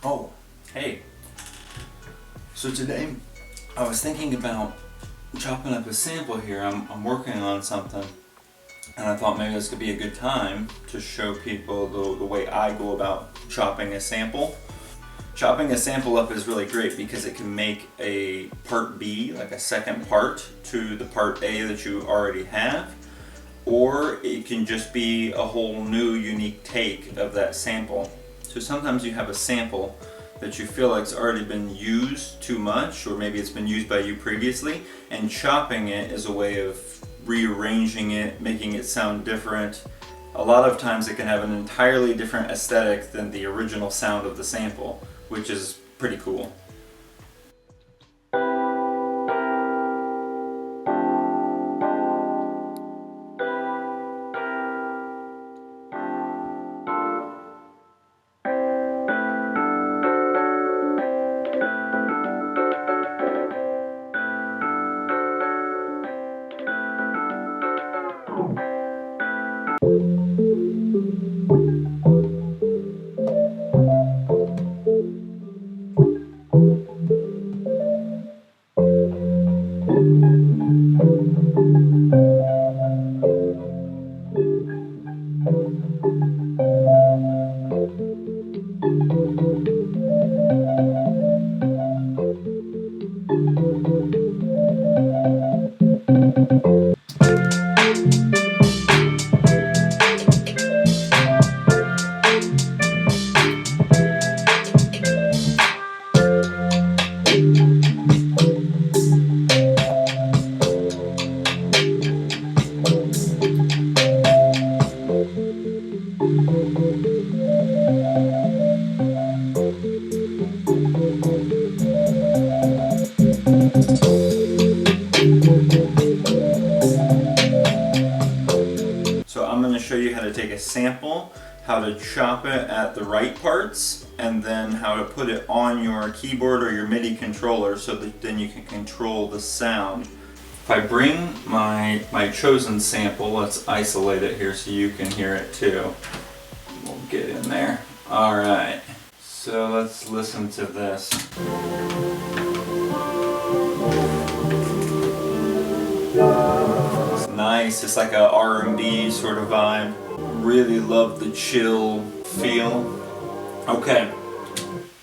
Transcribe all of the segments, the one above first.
Oh, hey. So today I was thinking about chopping up a sample here. I'm working on something, and I thought maybe this could be a good time to show people the way I go about chopping a sample. Chopping a sample up is really great because it can make a part B, like a second part to the part A that you already have, or it can just be a whole new unique take of that sample. So sometimes you have a sample that you feel like it's already been used too much, or maybe it's been used by you previously, and chopping it is a way of rearranging it, making it sound different. A lot of times it can have an entirely different aesthetic than the original sound of the sample, which is pretty cool. So I'm going to show you how to take a sample, how to chop it at the right parts, and then how to put it on your keyboard or your MIDI controller so that then you can control the sound. If I bring my chosen sample, let's isolate it here so you can hear it too. We'll get in there. Alright, so let's listen to this. It's nice, it's like a R&B sort of vibe. Really love the chill feel. Okay,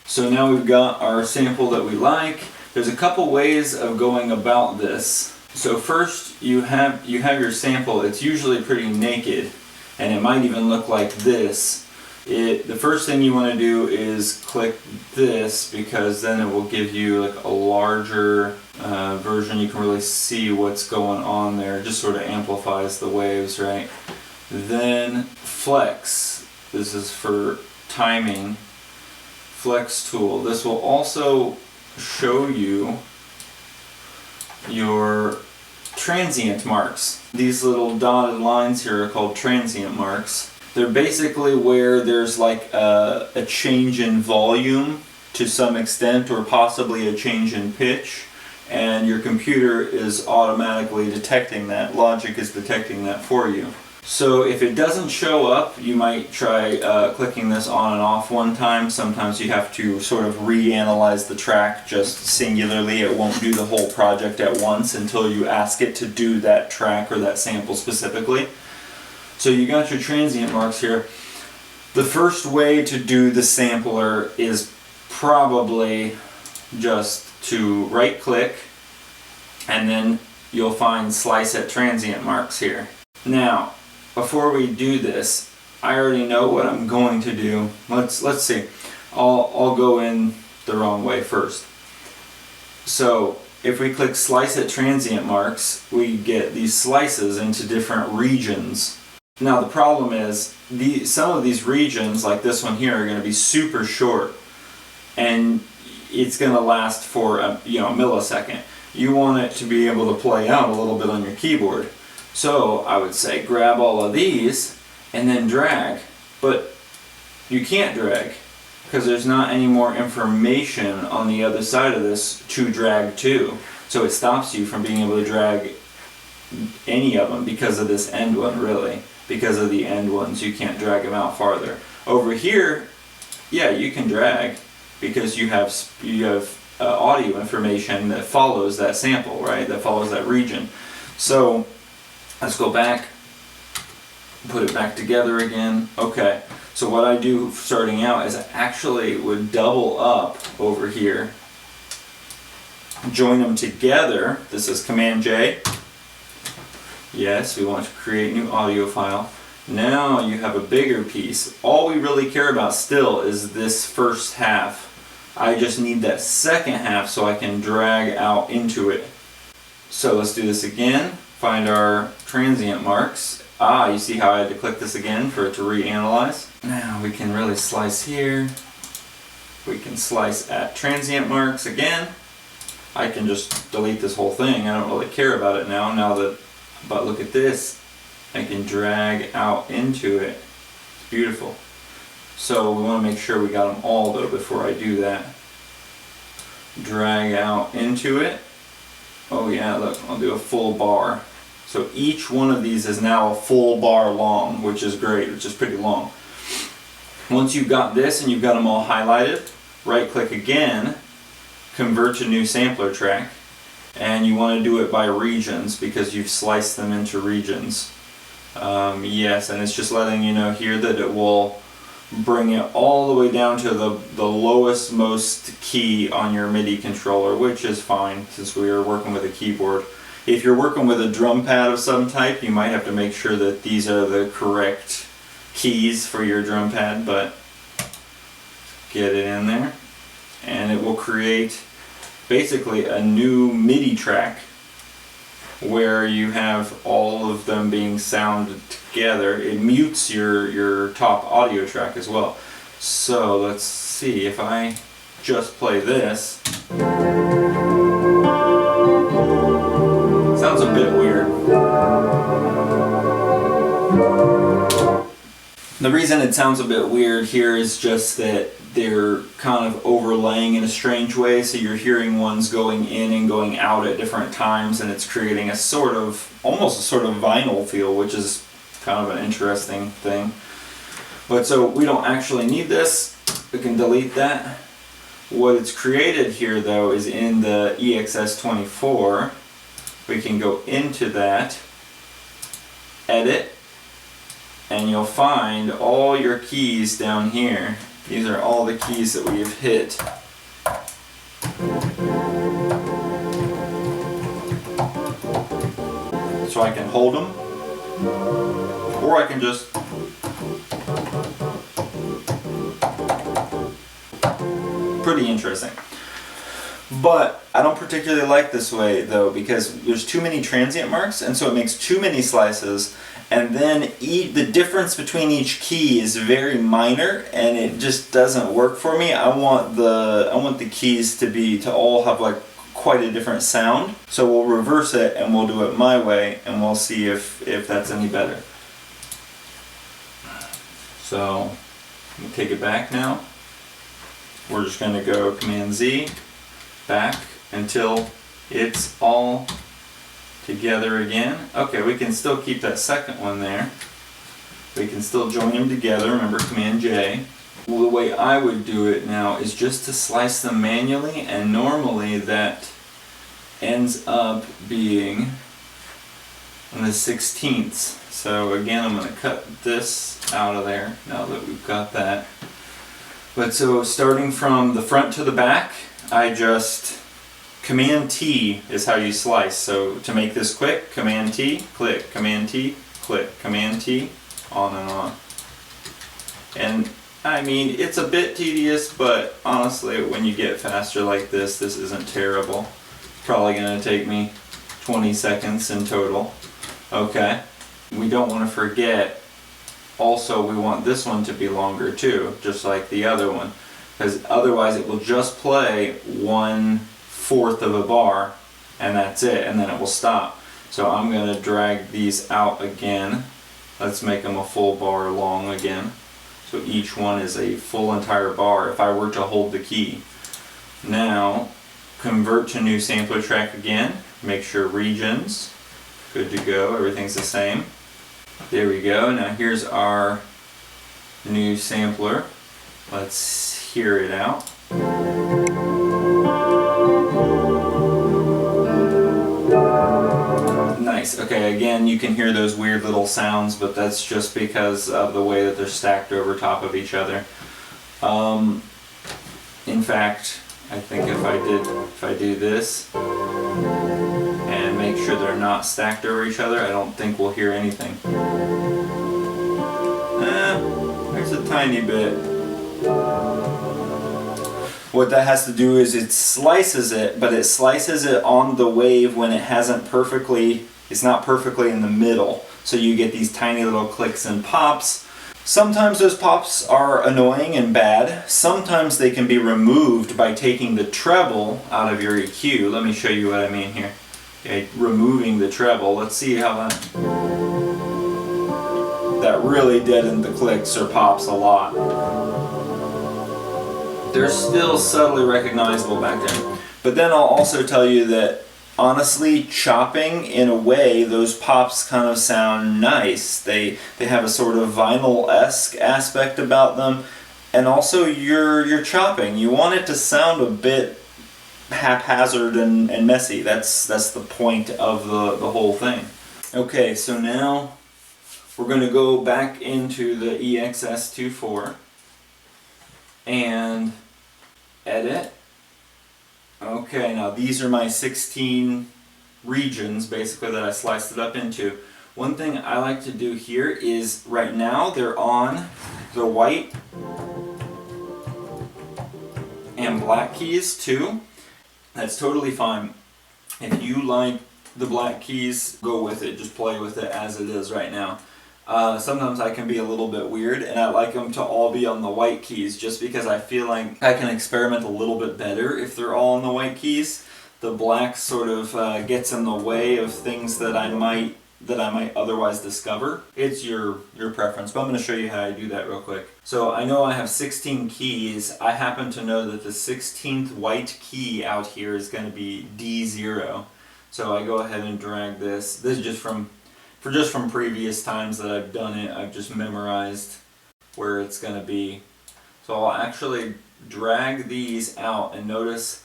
so now we've got our sample that we like. There's a couple ways of going about this. So first you have your sample. It's usually pretty naked, and it might even look like this. The first thing you want to do is click this, because then it will give you like a larger version. You can really see what's going on there. It just sort of amplifies the waves, right? Then flex. This is for timing. Flex tool. This will also show you your transient marks. These little dotted lines here are called transient marks. They're basically where there's like a change in volume to some extent, or possibly a change in pitch, and your computer is automatically detecting that. Logic is detecting that for you. So if it doesn't show up, you might try clicking this on and off one time. Sometimes you have to sort of reanalyze the track just singularly. It won't do the whole project at once until you ask it to do that track or that sample specifically. So you got your transient marks here. The first way to do the sampler is probably just to right click, and then you'll find slice at transient marks here. Now, before we do this, I already know what I'm going to do. Let's see. I'll go in the wrong way first. So if we click slice at transient marks, we get these slices into different regions. Now the problem is, some of these regions, like this one here, are going to be super short, and it's going to last for a millisecond. You want it to be able to play out a little bit on your keyboard. So I would say grab all of these and then drag, but you can't drag because there's not any more information on the other side of this to drag to. So it stops you from being able to drag any of them because of this end one, really. Because of the end ones, you can't drag them out farther. Over here, yeah, you can drag, because you have audio information that follows that sample, right? That follows that region. So let's go back, put it back together again. Okay, so what I do starting out is I actually would double up over here, join them together. This is Command J. Yes, we want to create new audio file. Now you have a bigger piece. All we really care about still is this first half. I just need that second half so I can drag out into it. So let's do this again. Find our transient marks. You see how I had to click this again for it to reanalyze? Now we can really slice here. We can slice at transient marks again. I can just delete this whole thing. I don't really care about it now, but look at this. I can drag out into it. It's beautiful. So we want to make sure we got them all though before I do that. Drag out into it. Oh yeah, look, I'll do a full bar. So each one of these is now a full bar long, which is great, which is pretty long. Once you've got this and you've got them all highlighted, right click again, convert to new sampler track, and you want to do it by regions because you've sliced them into regions. Yes, and it's just letting you know here that it will bring it all the way down to the lowest most key on your MIDI controller, which is fine since we are working with a keyboard. If you're working with a drum pad of some type, you might have to make sure that these are the correct keys for your drum pad, but get it in there and it will create basically a new MIDI track where you have all of them being sounded together. It mutes your top audio track as well. So let's see if I just play this. Sounds a bit weird. The reason it sounds a bit weird here is just that they're kind of overlaying in a strange way, so you're hearing ones going in and going out at different times, and it's creating a sort of, almost a sort of vinyl feel, which is kind of an interesting thing. But so we don't actually need this. We can delete that. What it's created here though is in the EXS24. We can go into that, edit, and you'll find all your keys down here. These are all the keys that we have hit. So I can hold them, or I can just pretty interesting. But I don't particularly like this way though, because there's too many transient marks, and so it makes too many slices, and then the difference between each key is very minor, and it just doesn't work for me. I want the keys to all have like quite a different sound. So we'll reverse it and we'll do it my way, and we'll see if that's any better. So we'll take it back now. We're just going to go Command Z, back until it's all together again. Okay, we can still keep that second one there. We can still join them together, remember Command J. Well, the way I would do it now is just to slice them manually, and normally that ends up being in the 16ths. So again, I'm going to cut this out of there now that we've got that. But so starting from the front to the back, I just Command T is how you slice. So to make this quick, Command T, click, Command T, click, Command T, on and on. And I mean, it's a bit tedious, but honestly, when you get faster like this isn't terrible. It's probably going to take me 20 seconds in total. Okay. We don't want to forget, also we want this one to be longer too, just like the other one, because otherwise it will just play 1/4 of a bar and that's it, and then it will stop. So I'm going to drag these out again. Let's make them a full bar long again. So each one is a full entire bar if I were to hold the key. Now convert to new sampler track again, make sure regions, good to go, everything's the same. There we go. Now here's our new sampler. Let's hear it out. Nice. Okay, again, you can hear those weird little sounds, but that's just because of the way that they're stacked over top of each other. In fact, I think if I do this and make sure they're not stacked over each other, I don't think we'll hear anything. There's a tiny bit. What that has to do is it slices it, but it slices it on the wave when it it's not perfectly in the middle. So you get these tiny little clicks and pops. Sometimes those pops are annoying and bad. Sometimes they can be removed by taking the treble out of your EQ. Let me show you what I mean here. Okay, removing the treble. Let's see how that really deadened the clicks or pops a lot. They're still subtly recognizable back there. But then I'll also tell you that honestly, chopping, in a way, those pops kind of sound nice. They have a sort of vinyl-esque aspect about them. And also, you're chopping. You want it to sound a bit haphazard and messy. That's the point of the whole thing. Okay, so now we're going to go back into the EXS24 and edit. Okay, now these are my 16 regions basically that I sliced it up into. One thing I like to do here is right now they're on the white and black keys too. That's totally fine. If you like the black keys, go with it. Just play with it as it is right now. Sometimes I can be a little bit weird, and I like them to all be on the white keys just because I feel like I can experiment a little bit better if they're all on the white keys. The black sort of gets in the way of things that I might otherwise discover. It's your preference, but I'm going to show you how I do that real quick. So I know I have 16 keys. I happen to know that the 16th white key out here is going to be D0. So I go ahead and drag this. This is just from previous times that I've done it. I've just memorized where it's going to be. So I'll actually drag these out and notice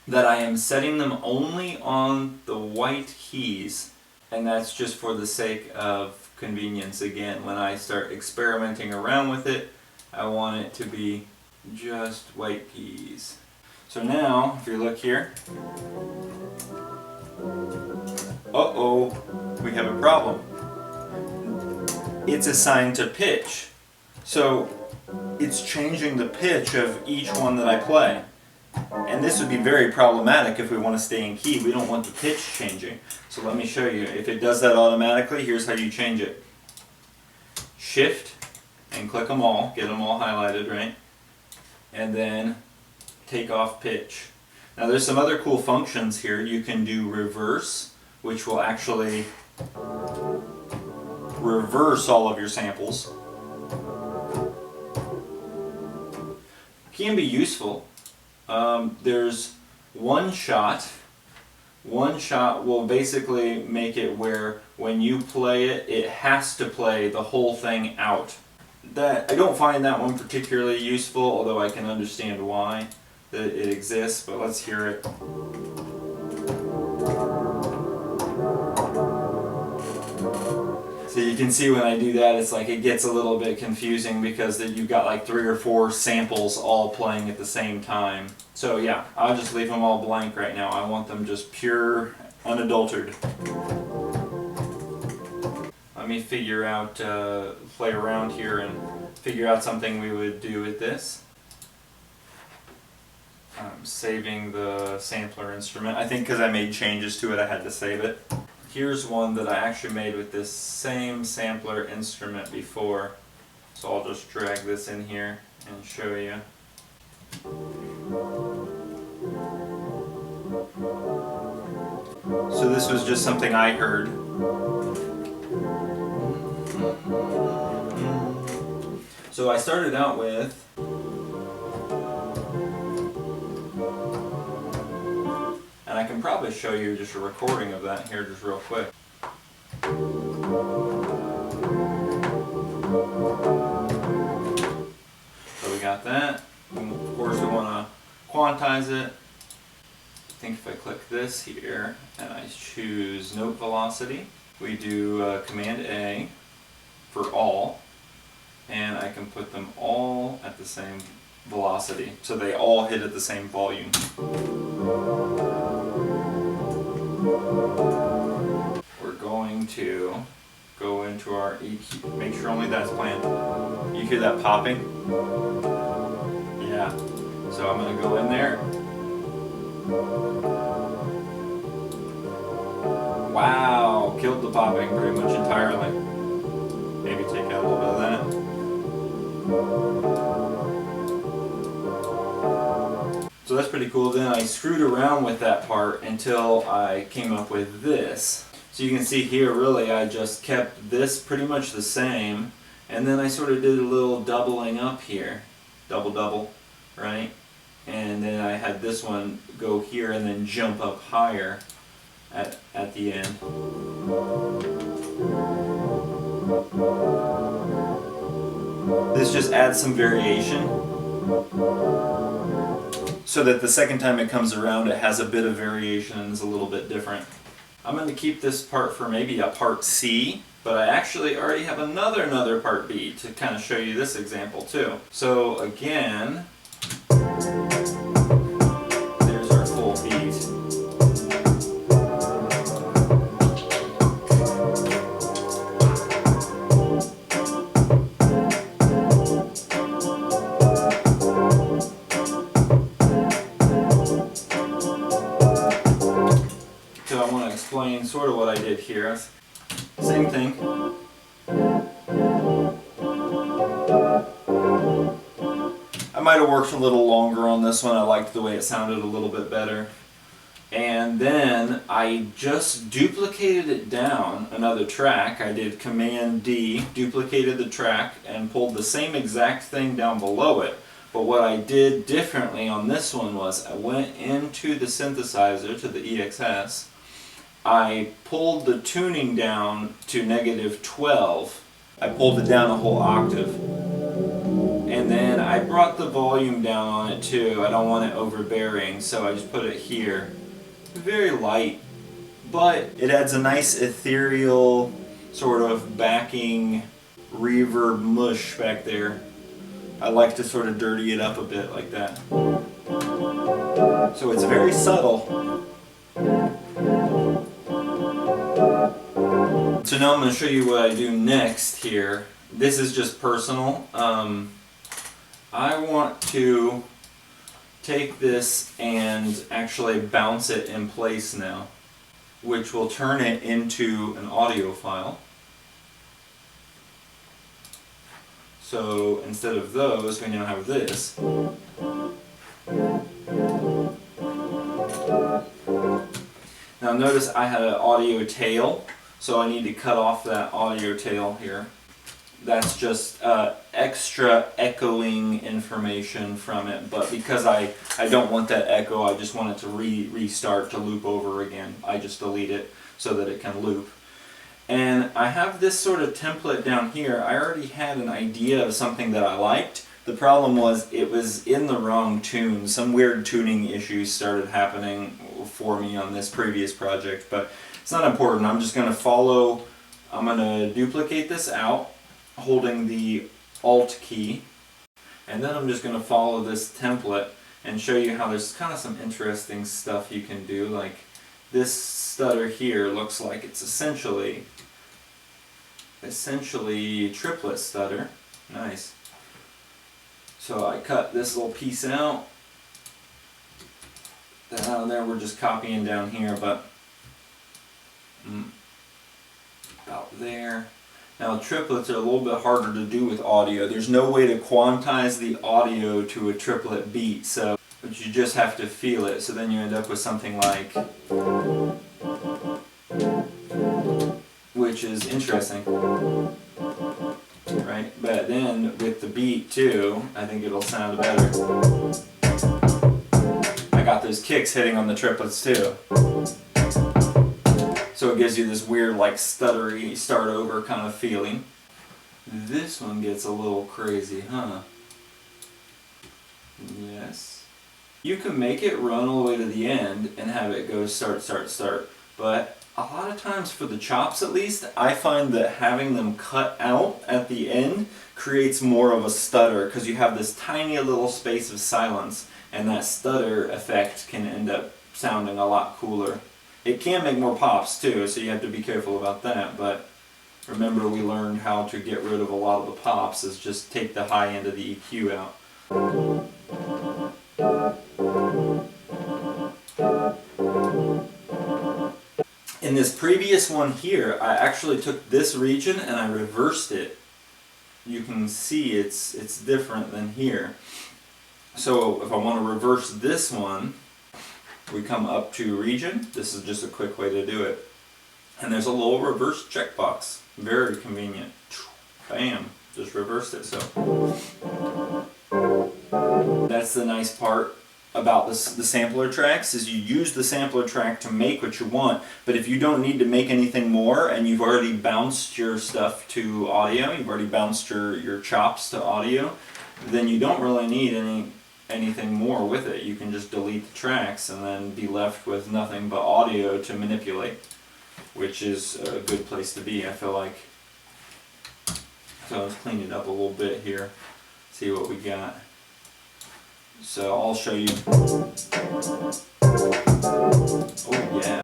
that I am setting them only on the white keys, and that's just for the sake of convenience. Again, when I start experimenting around with it, I want it to be just white keys. So now, if you look here, uh-oh, we have a problem. It's assigned to pitch. So it's changing the pitch of each one that I play. And this would be very problematic if we want to stay in key. We don't want the pitch changing. So let me show you. If it does that automatically, here's how you change it. Shift and click them all. Get them all highlighted, right? And then take off pitch. Now there's some other cool functions here. You can do reverse, which will actually reverse all of your samples. Can be useful. There's one shot. One shot will basically make it where when you play it, it has to play the whole thing out. That I don't find that one particularly useful, although I can understand why that it exists, but let's hear it. So you can see when I do that, it's like it gets a little bit confusing because you've got like 3 or 4 samples all playing at the same time. So yeah, I'll just leave them all blank right now. I want them just pure, unadulterated. Let me figure out, play around here and figure out something we would do with this. I'm saving the sampler instrument. I think because I made changes to it, I had to save it. Here's one that I actually made with this same sampler instrument before. So I'll just drag this in here and show you. So this was just something I heard. So I started out with and I can probably show you just a recording of that here just real quick. So we got that. And of course we want to quantize it. I think if I click this here and I choose note velocity, we do Command A for all, and I can put them all at the same velocity, so they all hit at the same volume. We're going to go into our EQ, make sure only that's playing. You hear that popping? Yeah. So I'm going to go in there. Wow, killed the popping pretty much entirely. Maybe take out a little bit of that. So that's pretty cool. Then I screwed around with that part until I came up with this. So you can see here, really, I just kept this pretty much the same, and then I sort of did a little doubling up here. Double, right? And then I had this one go here and then jump up higher at the end. This just adds some variation so that the second time it comes around it has a bit of variation and is a little bit different. I'm going to keep this part for maybe a part C, but I actually already have another part B to kind of show you this example too. So again, there's our full beat. So I want to explain sort of what I did here. Same thing. I might have worked a little longer on this one. I liked the way it sounded a little bit better. And then I just duplicated it down another track. I did Command D, duplicated the track, and pulled the same exact thing down below it. But what I did differently on this one was I went into the synthesizer, to the EXS. I pulled the tuning down to -12. I pulled it down a whole octave. And then I brought the volume down on it too. I don't want it overbearing, so I just put it here. Very light, but it adds a nice ethereal sort of backing reverb mush back there. I like to sort of dirty it up a bit like that. So it's very subtle. So now I'm going to show you what I do next here. This is just personal. I want to take this and actually bounce it in place now, which will turn it into an audio file. So instead of those, we now have this. Now notice I had an audio tail, so I need to cut off that audio tail here. That's just extra echoing information from it, but because I don't want that echo, I just want it to restart to loop over again. I just delete it so that it can loop. And I have this sort of template down here. I already had an idea of something that I liked. The problem was it was in the wrong tune. Some weird tuning issues started happening for me on this previous project, but it's not important. I'm just going to follow, I'm going to duplicate this out, holding the Alt key, and then I'm just going to follow this template and show you how there's kind of some interesting stuff you can do. Like this stutter here looks like it's essentially triplet stutter. Nice. So I cut this little piece out. Down there we're just copying down here, but about there. Now triplets are a little bit harder to do with audio. There's no way to quantize the audio to a triplet beat, but you just have to feel it. So then you end up with something like, which is interesting, right? But then with the beat too, I think it'll sound better. I got those kicks hitting on the triplets too. So it gives you this weird, like, stuttery, start over kind of feeling. This one gets a little crazy, huh? this. You can make it run all the way to the end and have it go start, start, start. But a lot of times, for the chops at least, I find that having them cut out at the end creates more of a stutter because you have this tiny little space of silence, and that stutter effect can end up sounding a lot cooler. It can make more pops too, so you have to be careful about that, but remember we learned how to get rid of a lot of the pops is just take the high end of the EQ out. In this previous one here, I actually took this region and I reversed it. You can see it's different than here. So if I want to reverse this one, we come up to region. This is just a quick way to do it. And there's a little reverse checkbox. Very convenient. Bam, just reversed it. So that's the nice part about the sampler tracks, is you use the sampler track to make what you want, but if you don't need to make anything more and you've already bounced your stuff to audio, you've already bounced your chops to audio, then you don't really need anything more with it. You can just delete the tracks and then be left with nothing but audio to manipulate, which is a good place to be, I feel like. So let's clean it up a little bit here, see what we got. So I'll show you. Oh yeah.